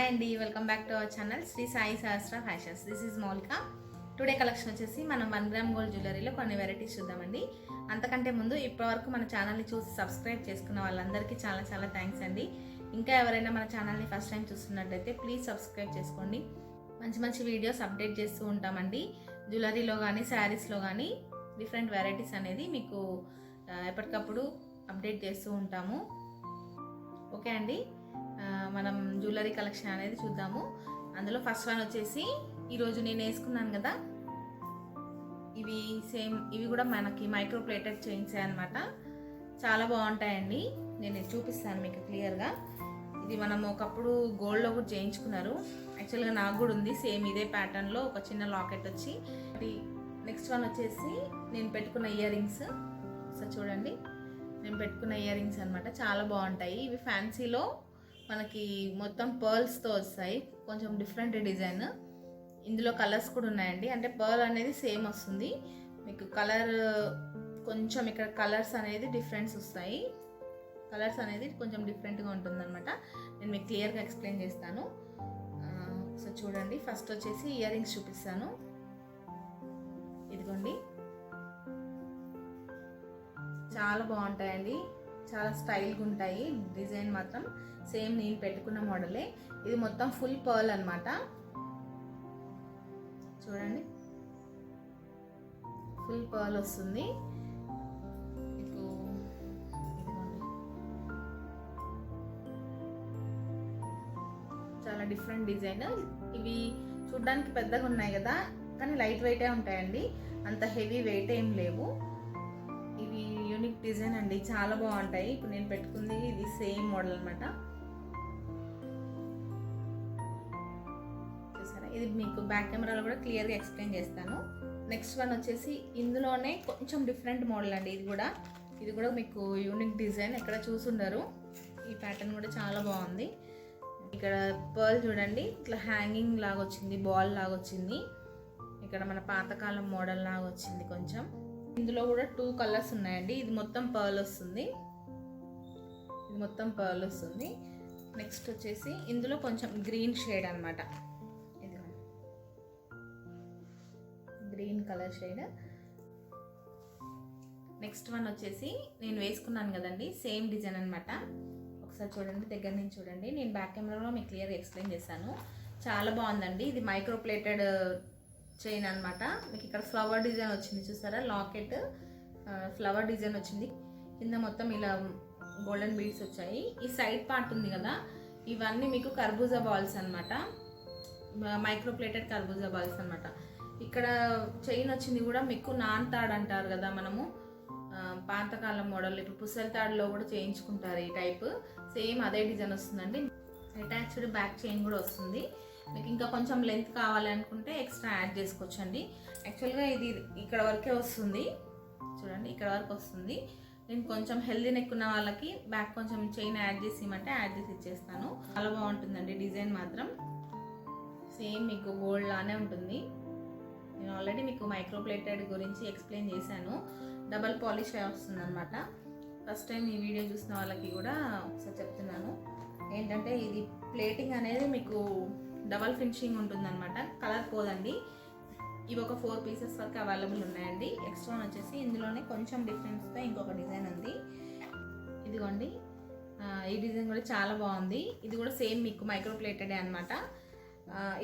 Hi అండి, welcome back to our channel Shri Sai Sahasra fashions. This is Moulika. Today collection వచ్చేసి మనం 1 gram gold జ్యువెలరీలో కొన్ని varieties చూద్దామండి. అంతకంటే ముందు ఇప్పటివరకు మన ఛానల్ని చూసి సబ్స్క్రైబ్ చేసుకున్న వాళ్ళందరికీ చాలా చాలా థ్యాంక్స్ అండి. ఇంకా ఎవరైనా మన ఛానల్ని ఫస్ట్ టైం చూస్తున్నట్టయితే ప్లీజ్ సబ్స్క్రైబ్ చేసుకోండి. మంచి మంచి వీడియోస్ అప్డేట్ చేస్తూ ఉంటామండి. జ్యువెలరీలో కానీ శారీస్లో కానీ డిఫరెంట్ వెరైటీస్ అనేది మీకు ఎప్పటికప్పుడు అప్డేట్ చేస్తూ ఉంటాము. ఓకే అండి, మనం జ్యువెలరీ కలెక్షన్ అనేది చూద్దాము. అందులో ఫస్ట్ వన్ వచ్చేసి ఈరోజు నేను వేసుకున్నాను కదా, ఇవి కూడా మనకి మైక్రో ప్లేటెడ్ చైన్స్ అనమాట. చాలా బాగుంటాయండి. నేను చూపిస్తాను మీకు క్లియర్గా. ఇది మనం ఒకప్పుడు గోల్డ్లో కూడా చేయించుకున్నారు. యాక్చువల్గా నాకు కూడా ఉంది సేమ్ ఇదే ప్యాటర్న్లో ఒక చిన్న లాకెట్ వచ్చి. నెక్స్ట్ వన్ వచ్చేసి నేను పెట్టుకున్న ఇయర్ రింగ్స్. ఒకసారి చూడండి, నేను పెట్టుకున్న ఇయర్ రింగ్స్ అనమాట. చాలా బాగుంటాయి. ఇవి ఫ్యాన్సీలో మనకి మొత్తం పర్ల్స్తో వస్తాయి. కొంచెం డిఫరెంట్ డిజైన్. ఇందులో కలర్స్ కూడా ఉన్నాయండి. అంటే పర్ల్ అనేది సేమ్ వస్తుంది మీకు, కలర్ కొంచెం ఇక్కడ కలర్స్ అనేది డిఫరెన్స్ వస్తాయి. కలర్స్ అనేది కొంచెం డిఫరెంట్గా ఉంటుందన్నమాట. నేను మీకు క్లియర్గా ఎక్స్ప్లెయిన్ చేస్తాను. సో చూడండి, ఫస్ట్ వచ్చేసి ఇయర్ రింగ్స్ చూపిస్తాను. ఇదిగోండి, చాలా బాగుంటాయండి. చాలా స్టైల్గా ఉంటాయి. డిజైన్ మాత్రం సేమ్ నేను పెట్టుకున్న మోడలే. ఇది మొత్తం ఫుల్ పర్ల్ అనమాట. చూడండి, ఫుల్ పర్ల్ వస్తుంది మీకు. చాలా డిఫరెంట్ డిజైన్. ఇవి చూడ్డానికి పెద్దగా ఉన్నాయి కదా, కానీ లైట్ వెయిటే ఉంటాయండి. అంత హెవీ వెయిట్ ఏం లేవు. ఇవి యూనిక్ డిజైన్ అండి, చాలా బాగుంటాయి. ఇప్పుడు నేను పెట్టుకుంది ఇది సేమ్ మోడల్ అనమాట. చూసారా, ఇది మీకు బ్యాక్ కెమెరాలో కూడా క్లియర్గా ఎక్స్ప్లెయిన్ చేస్తాను. నెక్స్ట్ వన్ వచ్చేసి ఇందులోనే కొంచెం డిఫరెంట్ మోడల్ అండి. ఇది కూడా మీకు యూనిక్ డిజైన్, ఎక్కడ చూసుండరు. ఈ ప్యాటర్న్ కూడా చాలా బాగుంది. ఇక్కడ పర్ల్ చూడండి, ఇట్లా హ్యాంగింగ్ లాగా వచ్చింది, బాల్ లాగా వచ్చింది. ఇక్కడ మన పాతకాలం మోడల్ లాగా వచ్చింది కొంచెం. ఇందులో కూడా 2 కలర్స్ ఉన్నాయండి. ఇది మొత్తం పర్ల్ వస్తుంది. నెక్స్ట్ వచ్చేసి ఇందులో కొంచెం గ్రీన్ షేడ్ అనమాట. ఇది green colour shade. Next one వచ్చేసి నేను వేసుకున్నాను కదండి, సేమ్ డిజైన్ అనమాట. ఒకసారి చూడండి, దగ్గర నుంచి చూడండి. నేను బ్యాక్ కెమెరాలో మీకు క్లియర్గా ఎక్స్ప్లెయిన్ చేశాను. చాలా బాగుందండి. ఇది మైక్రో ప్లేటెడ్ చైన్ అనమాట. మీకు ఇక్కడ ఫ్లవర్ డిజైన్ వచ్చింది చూసారా, లాకెట్ ఫ్లవర్ డిజైన్ వచ్చింది. కింద మొత్తం ఇలా గోల్డెన్ బీడ్స్ వచ్చాయి. ఈ సైడ్ పార్ట్ ఉంది కదా, ఇవన్నీ మీకు కర్బూజా బాల్స్ అనమాట. మైక్రో ప్లేటెడ్ కర్బూజా బాల్స్ అనమాట. ఇక్కడ చైన్ వచ్చింది కూడా మీకు నాన్ తాడ్ అంటారు కదా మనము, పాతకాలం మోడల్. ఇప్పుడు పుసల్ తాడులో కూడా చేయించుకుంటారు ఈ టైప్. సేమ్ అదే డిజైన్ వస్తుందండి. అటాచ్డ్ బ్యాక్ చైన్ కూడా వస్తుంది. మీకు ఇంకా కొంచెం లెంత్ కావాలి అనుకుంటే ఎక్స్ట్రా యాడ్ చేసుకోవచ్చు అండి. యాక్చువల్గా ఇది ఇక్కడ వరకే వస్తుంది. చూడండి, ఇక్కడ వరకు వస్తుంది. నేను కొంచెం హెల్దీ నెక్ ఉన్న వాళ్ళకి బ్యాక్ కొంచెం చైన్ యాడ్ చేసి ఇవ్వమంటే యాడ్ చేసి ఇచ్చేస్తాను. చాలా బాగుంటుందండి. డిజైన్ మాత్రం సేమ్ మీకు గోల్డ్ లానే ఉంటుంది. నేను ఆల్రెడీ మీకు మైక్రో ప్లేటెడ్ గురించి ఎక్స్ప్లెయిన్ చేశాను. డబల్ పాలిష్ వస్తుంది అనమాట. ఫస్ట్ టైం ఈ వీడియో చూసిన వాళ్ళకి కూడా ఒకసారి చెప్తున్నాను ఏంటంటే, ఇది ప్లేటింగ్ అనేది మీకు డబల్ ఫినిషింగ్ ఉంటుందన్నమాట. కలర్ పోదండి. ఇవి ఒక 4 పీసెస్ వరకు అవైలబుల్ ఉన్నాయండి. ఎక్స్ట్రా వచ్చేసి ఇందులోనే కొంచెం డిఫరెన్స్తో ఇంకొక డిజైన్ ఉంది. ఇదిగోండి, ఈ డిజైన్ కూడా చాలా బాగుంది. ఇది కూడా సేమ్ మీకు మైక్రో ప్లేటెడే అనమాట.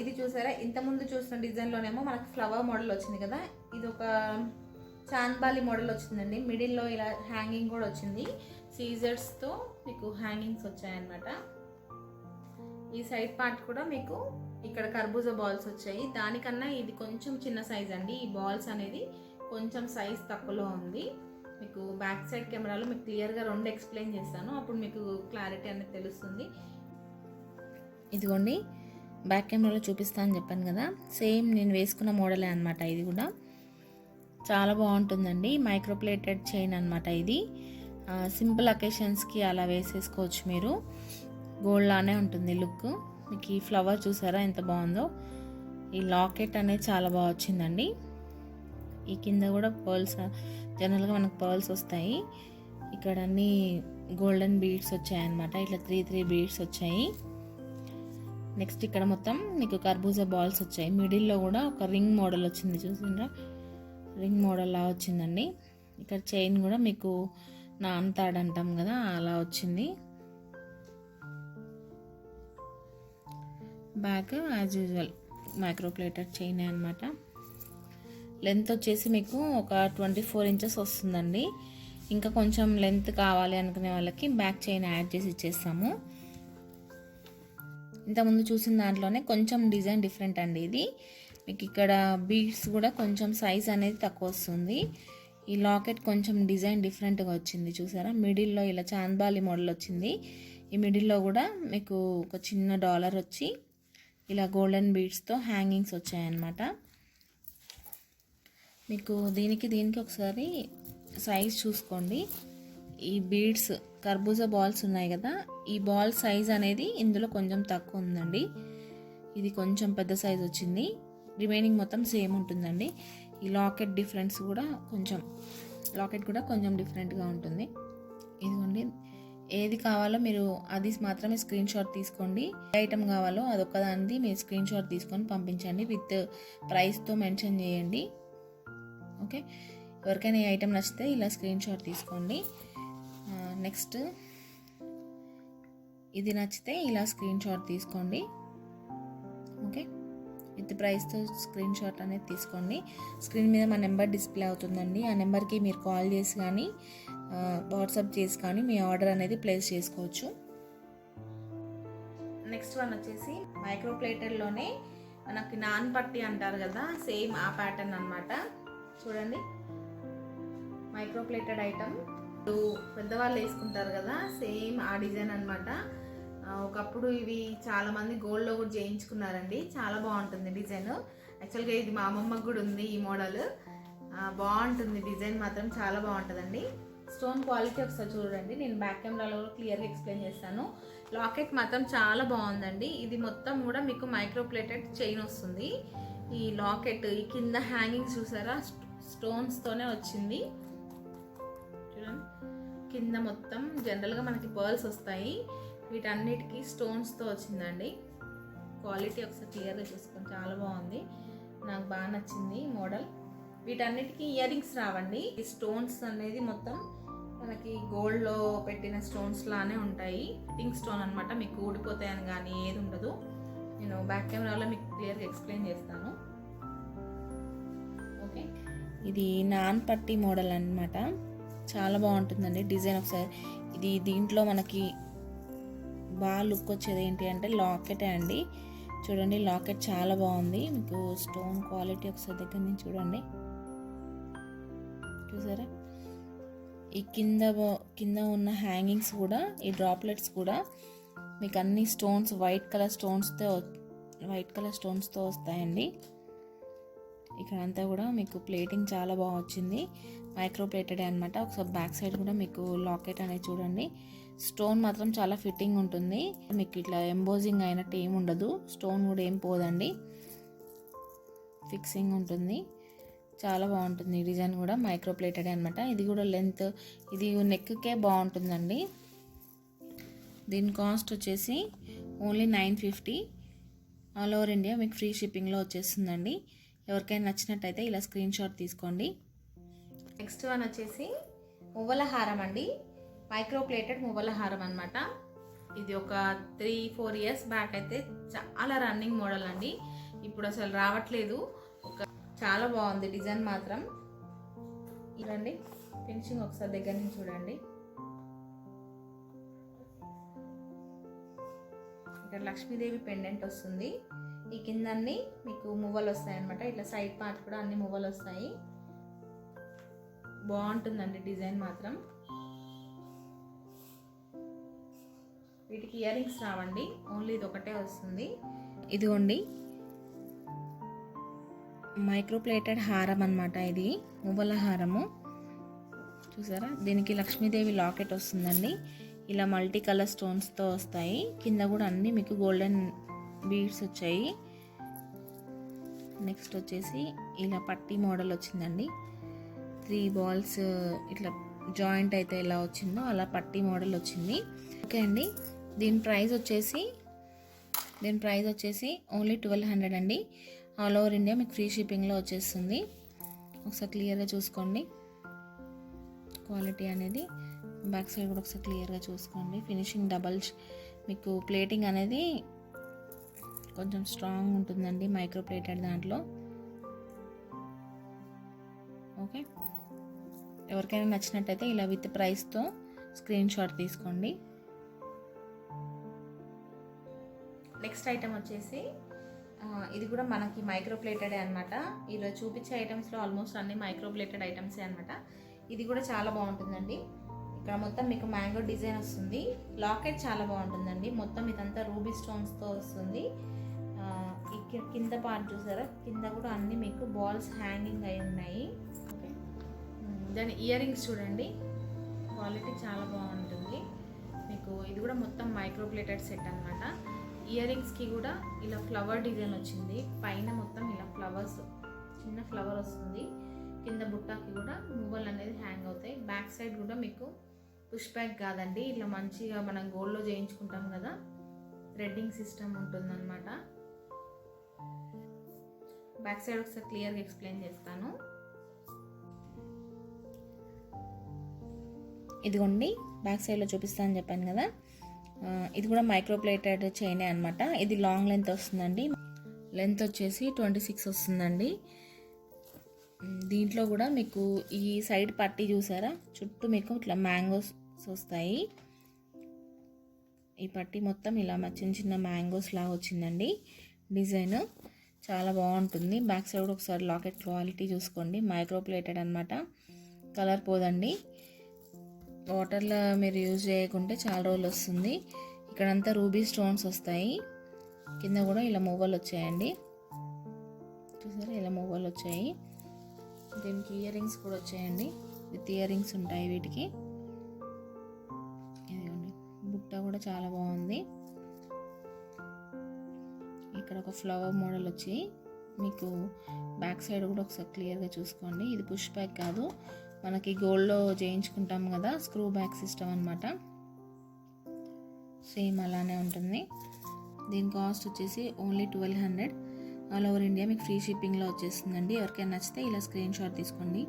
ఇది చూసారా, ఇంతకుముందు చూసిన డిజైన్లోనేమో మనకు ఫ్లవర్ మోడల్ వచ్చింది కదా, ఇది ఒక చాంద్బాలి మోడల్ వచ్చిందండి. మిడిల్లో ఇలా హ్యాంగింగ్ కూడా వచ్చింది. సీజర్స్తో మీకు హ్యాంగింగ్స్ వచ్చాయన్నమాట. ఈ సైడ్ పార్ట్ కూడా మీకు ఇక్కడ కర్బూజా బాల్స్ వచ్చాయి. దానికన్నా ఇది కొంచెం చిన్న సైజ్ అండి. ఈ బాల్స్ అనేది కొంచెం సైజ్ తక్కువలో ఉంది. మీకు బ్యాక్ సైడ్ కెమెరాలో మీకు క్లియర్గా 2 ఎక్స్ప్లెయిన్ చేస్తాను, అప్పుడు మీకు క్లారిటీ అనేది తెలుస్తుంది. ఇదిగోండి, బ్యాక్ కెమెరాలో చూపిస్తాను చెప్పాను కదా, సేమ్ నేను వేసుకున్న మోడలే అనమాట. ఇది కూడా చాలా బాగుంటుందండి. మైక్రో ప్లేటెడ్ చైన్ అనమాట. ఇది సింపుల్ అకేషన్స్కి అలా వేసేసుకోవచ్చు మీరు. గోల్డ్ లానే ఉంటుంది లుక్. మీకు ఈ ఫ్లవర్ చూసారా ఎంత బాగుందో. ఈ లాకెట్ అనేది చాలా బాగా వచ్చిందండి. ఈ కింద కూడా పర్ల్స్, జనరల్గా మనకు పర్ల్స్ వస్తాయి. ఇక్కడ అన్నీ గోల్డెన్ బీడ్స్ వచ్చాయన్నమాట. ఇట్లా 3 బీడ్స్ వచ్చాయి. నెక్స్ట్ ఇక్కడ మొత్తం మీకు కర్బూజా బాల్స్ వచ్చాయి. మిడిల్లో కూడా ఒక రింగ్ మోడల్ వచ్చింది, చూసిండ్రా, రింగ్ మోడల్ లా వచ్చిందండి. ఇక్కడ చైన్ కూడా మీకు నాన్ తాడ్ అంటాం కదా అలా వచ్చింది. Back as usual micro plated chain అనమాట. లెంత్ వచ్చేసి మీకు ఒక 24 ఇంచెస్ వస్తుందండి. ఇంకా కొంచెం లెంత్ కావాలి అనుకునే వాళ్ళకి బ్యాక్ చైన్ యాడ్ చేసి ఇచ్చేస్తాము. ఇంతకుముందు చూసిన దాంట్లోనే కొంచెం డిజైన్ డిఫరెంట్ అండి. ఇది మీకు ఇక్కడ బీడ్స్ కూడా కొంచెం సైజ్ అనేది తక్కువ వస్తుంది. ఈ లాకెట్ కొంచెం డిజైన్ డిఫరెంట్గా వచ్చింది, చూసారా. మిడిల్లో ఇలా చాంద్బాలి మోడల్ వచ్చింది. ఈ మిడిల్లో కూడా మీకు ఒక చిన్న డాలర్ వచ్చి ఇలా గోల్డెన్ బీడ్స్తో హ్యాంగింగ్స్ వచ్చాయన్నమాట. మీకు దీనికి ఒకసారి సైజ్ చూసుకోండి. ఈ బీడ్స్ కర్బూజా బాల్స్ ఉన్నాయి కదా, ఈ బాల్ సైజ్ అనేది ఇందులో కొంచెం తక్కువ ఉందండి. ఇది కొంచెం పెద్ద సైజ్ వచ్చింది. రిమైనింగ్ మొత్తం సేమ్ ఉంటుందండి. ఈ లాకెట్ కూడా కొంచెం డిఫరెంట్గా ఉంటుంది. ఇదిగోండి, ఏది కావాలో మీరు అది మాత్రమే స్క్రీన్ షాట్ తీసుకోండి. ఏ ఐటమ్ కావాలో అదొక్కదాన్ని మీరు స్క్రీన్ షాట్ తీసుకొని పంపించండి. విత్ ప్రైస్తో మెన్షన్ చేయండి. ఓకే, ఎవరికైనా ఈ ఐటమ్ నచ్చితే ఇలా స్క్రీన్ షాట్ తీసుకోండి. నెక్స్ట్ ఇది నచ్చితే ఇలా స్క్రీన్ షాట్ తీసుకోండి. ఓకే, విత్ ప్రైస్తో స్క్రీన్ షాట్ అనేది తీసుకోండి. స్క్రీన్ మీద మా నెంబర్ డిస్ప్లే అవుతుందండి. ఆ నెంబర్కి మీరు కాల్ చేసి కానీ వాట్సాప్ చేసి కానీ మీ ఆర్డర్ అనేది ప్లేస్ చేసుకోవచ్చు. నెక్స్ట్ వన్ వచ్చేసి మైక్రోప్లేటర్లోనే మనకి నాన్ పట్టి అంటారు కదా, సేమ్ ఆ ప్యాటర్న్ అనమాట. చూడండి, మైక్రోప్లేటెడ్ ఐటమ్ పెద్దవాళ్ళు వేసుకుంటారు కదా, సేమ్ ఆ డిజైన్ అనమాట. ఒకప్పుడు ఇవి చాలామంది గోల్డ్లో కూడా చేయించుకున్నారండి. చాలా బాగుంటుంది డిజైన్. యాక్చువల్గా ఇది మా అమ్మమ్మకు కూడా ఉంది ఈ మోడల్. బాగుంటుంది డిజైన్ మాత్రం చాలా బాగుంటుందండి. స్టోన్ క్వాలిటీ ఒకసారి చూడండి. నేను బ్యాక్ కెమెరాలో క్లియర్గా ఎక్స్ప్లెయిన్ చేస్తాను. లాకెట్ మాత్రం చాలా బాగుందండి. ఇది మొత్తం కూడా మీకు మైక్రోప్లేటెడ్ చైన్ వస్తుంది. ఈ లాకెట్ ఈ కింద హ్యాంగింగ్స్ చూసారా, స్టోన్స్తోనే వచ్చింది. చూడండి, కింద మొత్తం జనరల్గా మనకి పర్ల్స్ వస్తాయి, వీటన్నిటికీ స్టోన్స్తో వచ్చిందండి. క్వాలిటీ ఒకసారి క్లియర్గా చూసుకొని చాలా బాగుంది, నాకు బాగా నచ్చింది మోడల్. వీటన్నిటికీ ఇయర్ రింగ్స్ రావండి. ఈ స్టోన్స్ అనేది మొత్తం మనకి గోల్డ్లో పెట్టిన స్టోన్స్ లానే ఉంటాయి. పింక్ స్టోన్ అనమాట, మీకు ఊడిపోతాయని కానీ ఏది ఉండదు. నేను బ్యాక్ కెమెరాలో మీకు క్లియర్గా ఎక్స్ప్లెయిన్ చేస్తాను. ఓకే, ఇది నాన్ పట్టి మోడల్ అనమాట. చాలా బాగుంటుందండి డిజైన్. ఒకసారి ఇది దీంట్లో మనకి బాగా లుక్ వచ్చేది ఏంటి అంటే లాకెటే అండి. చూడండి, లాకెట్ చాలా బాగుంది. మీకు స్టోన్ క్వాలిటీ ఒకసారి దగ్గర నుంచి చూడండి, చూసారా. ఈ కింద ఉన్న హ్యాంగింగ్స్ కూడా, ఈ డ్రాప్లెట్స్ కూడా మీకు అన్ని స్టోన్స్ వైట్ కలర్ స్టోన్స్తో వస్తాయండి. ఇక్కడంతా కూడా మీకు ప్లేటింగ్ చాలా బాగా వచ్చింది. మైక్రో ప్లేటెడ్ అనమాట. ఒకసారి బ్యాక్ సైడ్ కూడా మీకు లాకెట్ అనేది చూడండి. స్టోన్ మాత్రం చాలా ఫిట్టింగ్ ఉంటుంది. మీకు ఇట్లా ఎంబోజింగ్ అయినట్టు ఏమి ఉండదు. స్టోన్ కూడా ఏం పోదండి, ఫిక్సింగ్ ఉంటుంది. చాలా బాగుంటుంది. ఈ డిజైన్ కూడా మైక్రో ప్లేటెడ్ అనమాట. ఇది కూడా లెంత్, ఇది నెక్కే బాగుంటుందండి. దీని కాస్ట్ వచ్చేసి ఓన్లీ 950. ఆల్ ఓవర్ ఇండియా మీకు ఫ్రీ షిప్పింగ్లో వచ్చేస్తుందండి. ఎవరికైనా నచ్చినట్టయితే ఇలా స్క్రీన్ షాట్ తీసుకోండి. నెక్స్ట్ వన్ వచ్చేసి మువ్వల హారం అండి. మైక్రో ప్లేటెడ్ మువ్వల హారం అనమాట. ఇది ఒక 3-4 ఇయర్స్ బ్యాక్ అయితే చాలా రన్నింగ్ మోడల్ అండి. ఇప్పుడు అసలు రావట్లేదు. చాలా బాగుంది డిజైన్ మాత్రం. ఇదండి ఫినిషింగ్ ఒకసారి దగ్గర నుంచి చూడండి. ఇక్కడ లక్ష్మీదేవి పెండెంట్ వస్తుంది. ఈ కింద అన్ని మీకు మువ్వలు వస్తాయి అనమాట. ఇట్లా సైడ్ పార్ట్ కూడా అన్ని మువ్వలు వస్తాయి. బాగుంటుందండి డిజైన్ మాత్రం. వీటికి ఇయర్ రింగ్స్ రావండి, ఓన్లీ ఇది ఒకటే వస్తుంది. ఇదిగోండి మైక్రో ప్లేటెడ్ హారం అనమాట. ఇది మువ్వల హారము, చూసారా. దీనికి లక్ష్మీదేవి లాకెట్ వస్తుందండి. ఇలా మల్టీ కలర్ స్టోన్స్తో వస్తాయి. కింద కూడా అన్నీ మీకు గోల్డెన్ బీడ్స్ వచ్చాయి. నెక్స్ట్ వచ్చేసి ఇలా పట్టీ మోడల్ వచ్చిందండి. 3 బాల్స్ ఇట్లా జాయింట్ అయితే ఎలా వచ్చిందో అలా పట్టీ మోడల్ వచ్చింది. ఓకే అండి, దీని ప్రైస్ వచ్చేసి దీని ప్రైస్ వచ్చేసి ఓన్లీ 1200 అండి. ఆల్ ఓవర్ ఇండియా మీకు ఫ్రీ షిప్పింగ్లో వచ్చేస్తుంది. ఒకసారి క్లియర్గా చూసుకోండి క్వాలిటీ అనేది. బ్యాక్ సైడ్ కూడా ఒకసారి క్లియర్గా చూసుకోండి. ఫినిషింగ్ మీకు ప్లేటింగ్ అనేది కొంచెం స్ట్రాంగ్ ఉంటుందండి మైక్రో ప్లేటెడ్ దాంట్లో. ఓకే, ఎవరికైనా నచ్చినట్టయితే ఇలా విత్ ప్రైస్తో స్క్రీన్ షాట్ తీసుకోండి. నెక్స్ట్ ఐటమ్ వచ్చేసి ఇది కూడా మనకి మైక్రో ప్లేటెడే అనమాట. ఈరోజు చూపించే ఐటమ్స్లో ఆల్మోస్ట్ అన్ని మైక్రో ప్లేటెడ్ ఐటమ్సే అనమాట. ఇది కూడా చాలా బాగుంటుందండి. ఇక్కడ మొత్తం మీకు మ్యాంగో డిజైన్ వస్తుంది. లాకెట్ చాలా బాగుంటుందండి. మొత్తం ఇదంతా రూబీ స్టోన్స్తో వస్తుంది. కింద పార్ట్ చూసారా, కింద కూడా అన్ని మీకు బాల్స్ హ్యాంగింగ్ అయి ఉన్నాయి. ఓకే, దాని ఇయర్ రింగ్స్ చూడండి, క్వాలిటీ చాలా బాగుంటుంది మీకు. ఇది కూడా మొత్తం మైక్రో ప్లేటెడ్ సెట్ అనమాట. ఇయర్ రింగ్స్కి కూడా ఇలా ఫ్లవర్ డిజైన్ వచ్చింది. పైన మొత్తం ఇలా ఫ్లవర్స్, చిన్న ఫ్లవర్ వస్తుంది. కింద బుట్టాకి కూడా మువ్వలు అనేది హ్యాంగ్ అవుతాయి. బ్యాక్ సైడ్ కూడా మీకు పుష్ బ్యాక్ కాదండి, ఇట్లా మంచిగా మనం గోల్డ్లో చేయించుకుంటాం కదా, థ్రెడ్డింగ్ సిస్టమ్ ఉంటుందన్నమాట. బ్యాక్ సైడ్ ఒకసారి క్లియర్గా ఎక్స్ప్లెయిన్ చేస్తాను. ఇదిగోండి బ్యాక్ సైడ్లో చూపిస్తానని చెప్పాను కదా, ఇది కూడా మైక్రో ప్లేటెడ్ చైనే అనమాట. ఇది లాంగ్ లెంత్ వస్తుందండి. లెంత్ వచ్చేసి 26 వస్తుందండి. దీంట్లో కూడా మీకు ఈ సైడ్ పట్టీ చూసారా, చుట్టూ మీకు ఇట్లా మ్యాంగోస్ వస్తాయి. ఈ పట్టీ మొత్తం ఇలా చిన్న చిన్న మ్యాంగోస్ లాగా వచ్చిందండి డిజైన్. చాలా బాగుంటుంది. బ్యాక్ సైడ్ ఒకసారి లాకెట్ క్వాలిటీ చూసుకోండి. మైక్రో ప్లేటెడ్ అనమాట. కలర్ పోదండి. వాటర్లో మీరు యూజ్ చేయకుంటే చాలా రోజులు వస్తుంది. ఇక్కడంతా రూబీ స్టోన్స్ వస్తాయి. కింద కూడా ఇలా మువ్వలు వచ్చాయండి, చూసారా ఇలా మువ్వలు వచ్చాయి. దీనికి ఇయర్ రింగ్స్ కూడా వచ్చాయండి, విత్ ఇయర్ రింగ్స్ ఉంటాయి వీటికి. ఇదిగోండి బుట్ట కూడా చాలా బాగుంది. ఇక్కడ ఒక ఫ్లవర్ మోడల్ వచ్చి మీకు బ్యాక్ సైడ్ కూడా ఒకసారి క్లియర్గా చూసుకోండి. ఇది పుష్ బ్యాక్ కాదు, మనకి గోల్డ్లో చేయించుకుంటాం కదా స్క్రూ బ్యాక్ సిస్టమ్ అనమాట. సేమ్ అలానే ఉంటుంది. దీని కాస్ట్ వచ్చేసి ఓన్లీ 1200. ఆల్ ఓవర్ ఇండియా మీకు ఫ్రీ షిప్పింగ్లో వచ్చేస్తుందండి. ఎవరికైనా నచ్చితే ఇలా స్క్రీన్ షాట్ తీసుకోండి.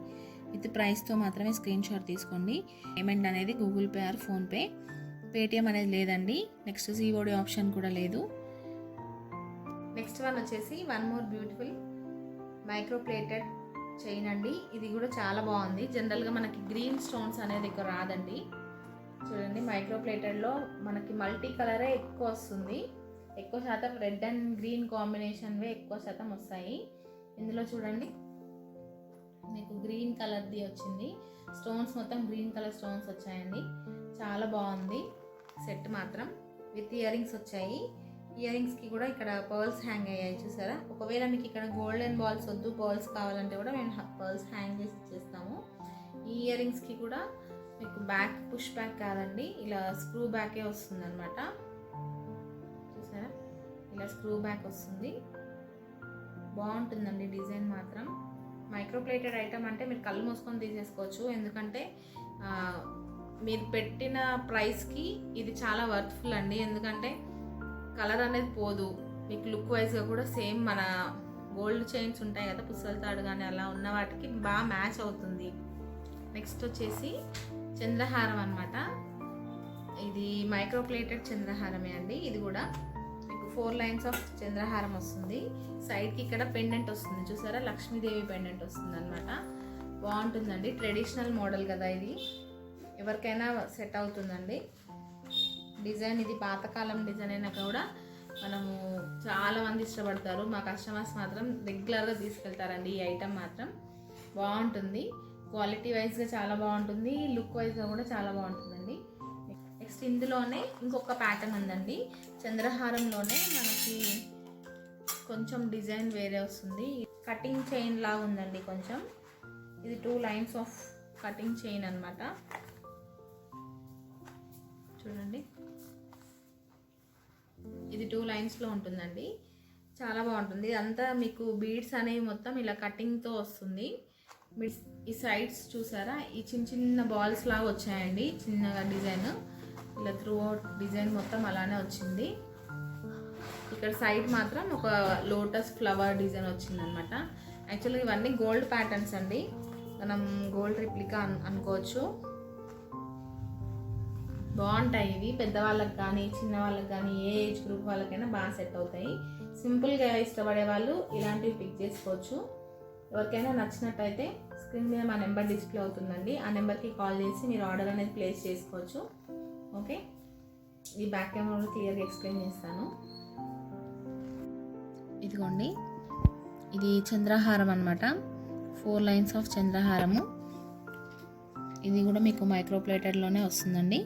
విత్ ప్రైస్తో మాత్రమే స్క్రీన్ షాట్ తీసుకోండి. పేమెంట్ అనేది Google pay are PhonePe, Paytm అనేది లేదండి. నెక్స్ట్ సిఓడి ఆప్షన్ కూడా లేదు. నెక్స్ట్ వన్ వచ్చేసి one more beautiful micro plated chain అండి. ఇది కూడా చాలా బాగుంది. జనరల్గా మనకి గ్రీన్ స్టోన్స్ అనేది ఎక్కువ రాదండి. చూడండి మైక్రో ప్లేటెడ్లో మనకి మల్టీ కలరే ఎక్కువ వస్తుంది. ఎక్కువ శాతం రెడ్ అండ్ గ్రీన్ కాంబినేషన్వే ఎక్కువ శాతం వస్తాయి. ఇందులో చూడండి మీకు గ్రీన్ కలర్ది వచ్చింది. స్టోన్స్ మొత్తం గ్రీన్ కలర్ స్టోన్స్ వచ్చాయండి. చాలా బాగుంది సెట్ మాత్రం. విత్ ఇయర్ రింగ్స్ వచ్చాయి. ఇయర్ రింగ్స్కి కూడా ఇక్కడ పర్ల్స్ హ్యాంగ్ అయ్యాయి చూసారా. ఒకవేళ మీకు ఇక్కడ గోల్డెన్ బాల్స్ వద్దు, పర్ల్స్ కావాలంటే కూడా మేము పర్ల్స్ హ్యాంగ్ చేసి ఇచ్చేస్తాము. ఈ ఇయర్ రింగ్స్కి కూడా మీకు బ్యాక్ పుష్ బ్యాక్ కాదండి, ఇలా స్క్రూ బ్యాకే వస్తుంది అనమాట. చూసారా ఇలా స్క్రూ బ్యాక్ వస్తుంది. బాగుంటుందండి డిజైన్ మాత్రం. మైక్రో ప్లేటెడ్ ఐటమ్ అంటే మీరు కళ్ళు మూసుకొని తీసేసుకోవచ్చు. ఎందుకంటే మీరు పెట్టిన ప్రైస్కి ఇది చాలా వర్త్ఫుల్ అండి. ఎందుకంటే కలర్ అనేది పోదు. మీకు లుక్ వైజ్గా కూడా సేమ్ మన గోల్డ్ చైన్స్ ఉంటాయి కదా, పుస్తల తాడు కానీ అలా ఉన్న వాటికి బాగా మ్యాచ్ అవుతుంది. నెక్స్ట్ వచ్చేసి చంద్రహారం అనమాట. ఇది మైక్రో ప్లేటెడ్ చంద్రహారమే అండి. ఇది కూడా మీకు 4 లైన్స్ ఆఫ్ చంద్రహారం వస్తుంది. సైడ్కి ఇక్కడ పెండెంట్ వస్తుంది చూసారా, లక్ష్మీదేవి పెండెంట్ వస్తుంది అనమాట. బాగుంటుందండి. ట్రెడిషనల్ మోడల్ కదా ఇది, ఎవరికైనా సెట్ అవుతుందండి. డిజైన్ ఇది పాతకాలం డిజైన్ అయినా కూడా మనము చాలా మంది ఇష్టపడతారు. మా కస్టమర్స్ మాత్రం రెగ్యులర్గా తీసుకెళ్తారండి. ఈ ఐటమ్ మాత్రం బాగుంటుంది. క్వాలిటీ వైజ్గా చాలా బాగుంటుంది, లుక్ వైజ్గా కూడా చాలా బాగుంటుందండి. నెక్స్ట్ ఇందులోనే ఇంకొక ప్యాటర్న్ ఉందండి. చంద్రహారంలోనే మనకి కొంచెం డిజైన్ వేరే వస్తుంది. కటింగ్ చైన్ లాగా ఉందండి కొంచెం. ఇది 2 లైన్స్ ఆఫ్ కటింగ్ చైన్ అనమాట. చూడండి ఇది 2 లైన్స్లో ఉంటుందండి. చాలా బాగుంటుంది. ఇదంతా మీకు బీడ్స్ అనేవి మొత్తం ఇలా కటింగ్తో వస్తుంది. ఈ సైడ్స్ చూసారా, ఈ చిన్న చిన్న బాల్స్ లాగా వచ్చాయండి. చిన్నగా డిజైన్ ఇలా త్రూ అవుట్ డిజైన్ మొత్తం అలానే వచ్చింది. ఇక్కడ సైడ్ మాత్రం ఒక లోటస్ ఫ్లవర్ డిజైన్ వచ్చిందనమాట. యాక్చువల్గా ఇవన్నీ గోల్డ్ ప్యాటర్న్స్ అండి, మనం గోల్డ్ రిప్లికా అనుకోవచ్చు. బాగుంటాయి ఇవి, పెద్దవాళ్ళకి కానీ చిన్న వాళ్ళకి కానీ ఏ ఏజ్ గ్రూప్ వాళ్ళకైనా బాగా సెట్ అవుతాయి. సింపుల్గా ఇష్టపడే వాళ్ళు ఇలాంటివి పిక్ చేసుకోవచ్చు. ఎవరికైనా నచ్చినట్టయితే స్క్రీన్ మీద మా నెంబర్ డిస్ప్లే అవుతుందండి, ఆ నెంబర్కి కాల్ చేసి మీరు ఆర్డర్ అనేది ప్లేస్ చేసుకోవచ్చు. ఓకే, ఈ బ్యాక్ కెమెరాలో క్లియర్గా ఎక్స్ప్లెయిన్ చేస్తాను. ఇదిగోండి, ఇది చంద్రహారం అనమాట, 4 లైన్స్ ఆఫ్ చంద్రహారము. ఇది కూడా మీకు మైక్రో ప్లేటెడ్లోనే వస్తుందండి.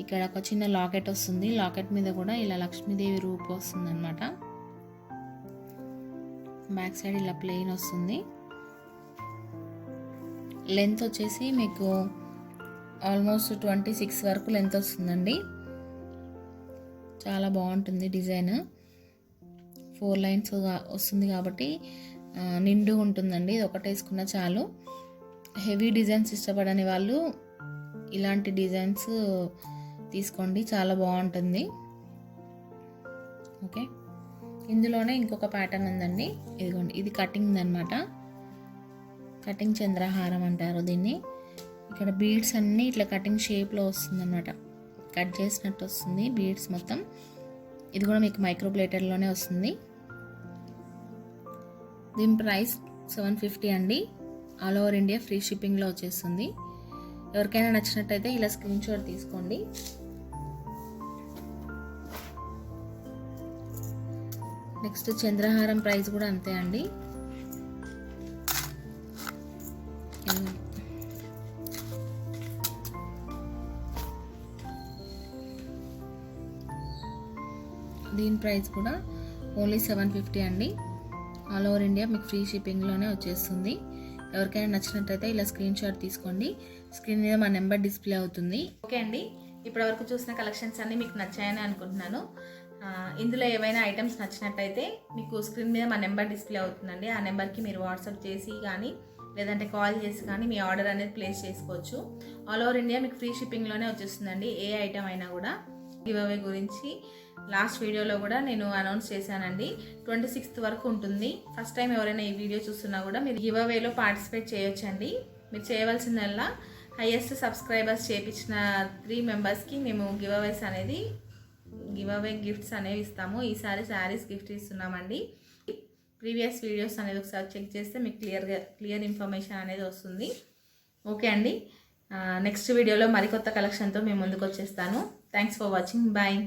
ఇక్కడ ఒక చిన్న లాకెట్ వస్తుంది, లాకెట్ మీద కూడా ఇలా లక్ష్మీదేవి రూపు వస్తుంది అనమాట. బ్యాక్ సైడ్ ఇలా ప్లెయిన్ వస్తుంది. లెంత్ వచ్చేసి మీకు ఆల్మోస్ట్ 26 వరకు లెంత్ వస్తుందండి. చాలా బాగుంటుంది డిజైన్. 4 లైన్స్ వస్తుంది కాబట్టి నిండు ఉంటుందండి. ఇది ఒకటి వేసుకున్న చాలు. హెవీ డిజైన్స్ ఇష్టపడని వాళ్ళు ఇలాంటి డిజైన్స్ తీసుకోండి, చాలా బాగుంటుంది. ఓకే, ఇందులోనే ఇంకొక ప్యాటర్న్ ఉందండి. ఇదిగోండి, ఇది కటింగ్ అనమాట, కటింగ్ చంద్రహారం అంటారు దీన్ని. ఇక్కడ బీడ్స్ అన్నీ ఇట్లా కటింగ్ షేప్లో వస్తుంది అనమాట, కట్ చేసినట్టు వస్తుంది బీడ్స్ మొత్తం. ఇది కూడా మీకు మైక్రో ప్లేటర్లోనే వస్తుంది. దీని ప్రైస్ 750 అండి. ఆల్ ఓవర్ ఇండియా ఫ్రీ షిప్పింగ్లో వచ్చేస్తుంది. ఎవరికైనా నచ్చినట్టయితే ఇలా స్క్రీన్ షాట్ తీసుకోండి. నెక్స్ట్ చంద్రహారం ప్రైస్ కూడా అంతే అండి. దీని ప్రైస్ కూడా ఓన్లీ 750 అండి. ఆల్ ఓవర్ ఇండియా మీకు ఫ్రీ షిప్పింగ్లోనే వచ్చేస్తుంది. ఎవరికైనా నచ్చినట్టయితే ఇలా స్క్రీన్ షాట్ తీసుకోండి, స్క్రీన్ మీద మా నెంబర్ డిస్ప్లే అవుతుంది. ఓకే అండి, ఇప్పటివరకు చూసిన కలెక్షన్స్ అన్నీ మీకు నచ్చాయని అనుకుంటున్నాను. ఇందులో ఏవైనా ఐటమ్స్ నచ్చినట్టయితే మీకు స్క్రీన్ మీద మా నెంబర్ డిస్ప్లే అవుతుందండి, ఆ నెంబర్కి మీరు వాట్సాప్ చేసి కానీ లేదంటే కాల్ చేసి కానీ మీ ఆర్డర్ అనేది ప్లేస్ చేసుకోవచ్చు. ఆల్ ఓవర్ ఇండియా మీకు ఫ్రీ షిప్పింగ్లోనే వచ్చేస్తుందండి. ఏ ఐటమ్ అయినా కూడా గివ్ అవే గురించి లాస్ట్ వీడియోలో కూడా నేను అనౌన్స్ చేశానండి. 26th వరకు ఉంటుంది. ఫస్ట్ టైం ఎవరైనా ఈ వీడియో చూస్తున్నా కూడా మీరు గివ్ అవేలో పార్టిసిపేట్ చేయొచ్చండి. మీరు చేయవలసిందల్లా హైయెస్ట్ సబ్స్క్రైబర్స్ చేయించిన 3 మెంబర్స్కి మేము గివ్ అవే గిఫ్ట్స్ అనేవి ఇస్తాము. ఈసారి శారీస్ గిఫ్ట్ ఇస్తున్నామండి. ప్రీవియస్ వీడియోస్ అనేది ఒకసారి చెక్ చేస్తే మీకు క్లియర్ ఇన్ఫర్మేషన్ అనేది వస్తుంది. ఓకే అండి, నెక్స్ట్ వీడియోలో మరికొత్త కలెక్షన్తో మేము ముందుకు వచ్చేస్తాను. Thanks for watching. బాయ్.